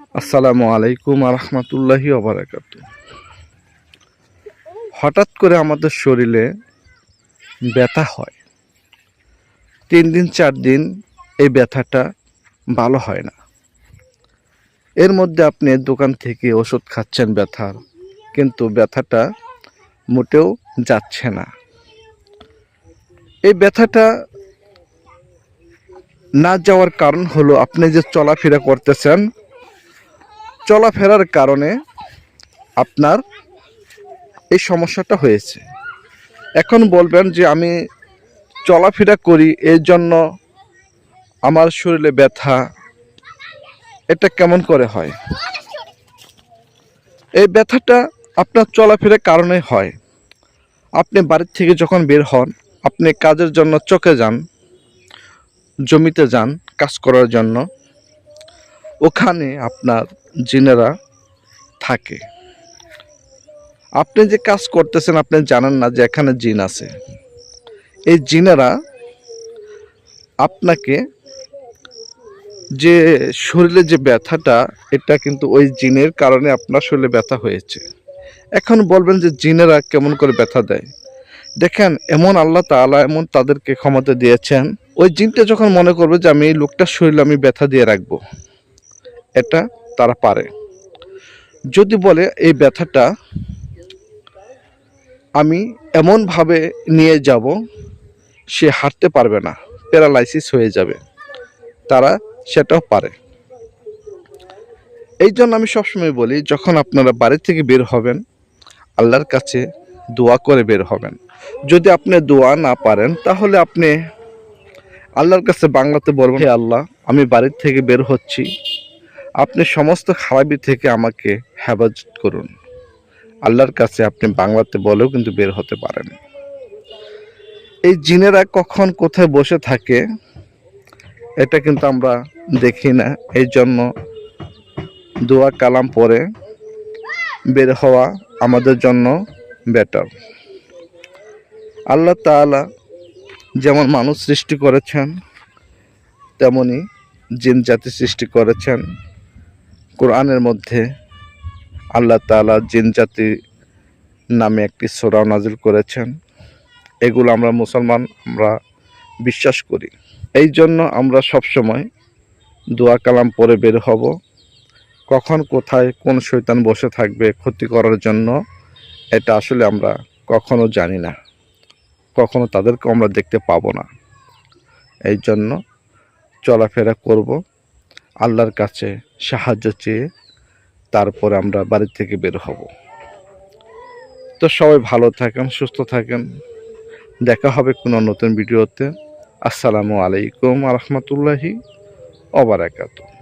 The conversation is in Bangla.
আসসালামু আলাইকুম রহমতুল্লাহি ওবারাকাতু। হঠাৎ করে আমাদের শরীরে ব্যথা হয়, 3 দিন 4 দিন এই ব্যথাটা ভালো হয় না। এর মধ্যে আপনি দোকান থেকে ওষুধ খাচ্ছেন ব্যথার, কিন্তু ব্যথাটা মোটেও যাচ্ছে না। এই ব্যথাটা না যাওয়ার কারণ হলো আপনি যে চলাফেরা করতেছেন, চলাফেরার কারণে আপনার এই সমস্যাটা হয়েছে। এখন বলবেন যে আমি চলাফেরা করি এর জন্য আমার শরীরে ব্যথা, এটা কেমন করে হয়? এই ব্যথাটা আপনার চলাফেরার কারণে হয়। আপনি বাড়ির থেকে যখন বের হন, আপনি কাজের জন্য চকে যান, জমিতে যান কাজ করার জন্য, ওখানে আপনার জিনেরা থাকে। আপনি যে কাজ করতেছেন আপনি জানেন না যে এখানে জিন আছে। এই জিনেরা আপনাকে যে শরীরে যে ব্যথাটা, এটা কিন্তু ওই জিনের কারণে আপনার শরীরে ব্যথা হয়েছে। এখন বলবেন যে জিনেরা কেমন করে ব্যথা দেয়? দেখেন, এমন আল্লাহ তাআলা এমন তাদেরকে ক্ষমতা দিয়েছেন, ওই জিনটা যখন মনে করবে যে আমি এই লোকটার শরীরে আমি ব্যথা দিয়ে রাখবো, এটা তারা পারে। যদি বলে এই ব্যথাটা আমি এমনভাবে নিয়ে যাব সে হাঁটতে পারবে না, প্যারালাইসিস হয়ে যাবে, তারা সেটাও পারে। এই জন্য আমি সবসময় বলি, যখন আপনারা বাড়ি থেকে বের হবেন আল্লাহর কাছে দোয়া করে বের হবেন। যদি আপনি দোয়া না পারেন তাহলে আপনি আল্লাহর কাছে বাংলাতে বলবেন, হে আল্লাহ, আমি বাড়ির থেকে বের হচ্ছি, আপনি সমস্ত খারাপি থেকে আমাকে হেফাজত করুন। আল্লাহর কাছে আপনি বাংলাতে বলেও কিন্তু বের হতে পারেন। এই জিনেরা কখন কোথায় বসে থাকে এটা কিন্তু আমরা দেখি না। এই জন্য দোয়া কালাম পরে বের হওয়া আমাদের জন্য বেটার। আল্লাহ তাআলা যেমন মানুষ সৃষ্টি করেছেন, তেমনি জিন জাতি সৃষ্টি করেছেন। কোরআনের মধ্যে আল্লাহ তাআলা জিন জাতি নামে একটি সূরা নাজিল করেছেন। এগুলো আমরা মুসলমান, আমরা বিশ্বাস করি। এই জন্য আমরা সবসময় দোয়া কালাম পরে বের হব। কখন কোথায় কোন শয়তান বসে থাকবে ক্ষতি করার জন্য, এটা আসলে আমরা কখনো জানি না, কখনো তাদেরকে আমরা দেখতে পাবো না। এই জন্য চলাফেরা করব আল্লাহর কাছে সাহায্য চেয়ে, তারপরে আমরা বাড়ি থেকে বের হব। তো সবাই ভালো থাকেন, সুস্থ থাকেন। দেখা হবে কোনো নতুন ভিডিওতে। আসসালামু আলাইকুম রহমতুল্লাহি ওয়া বারাকাতুহু।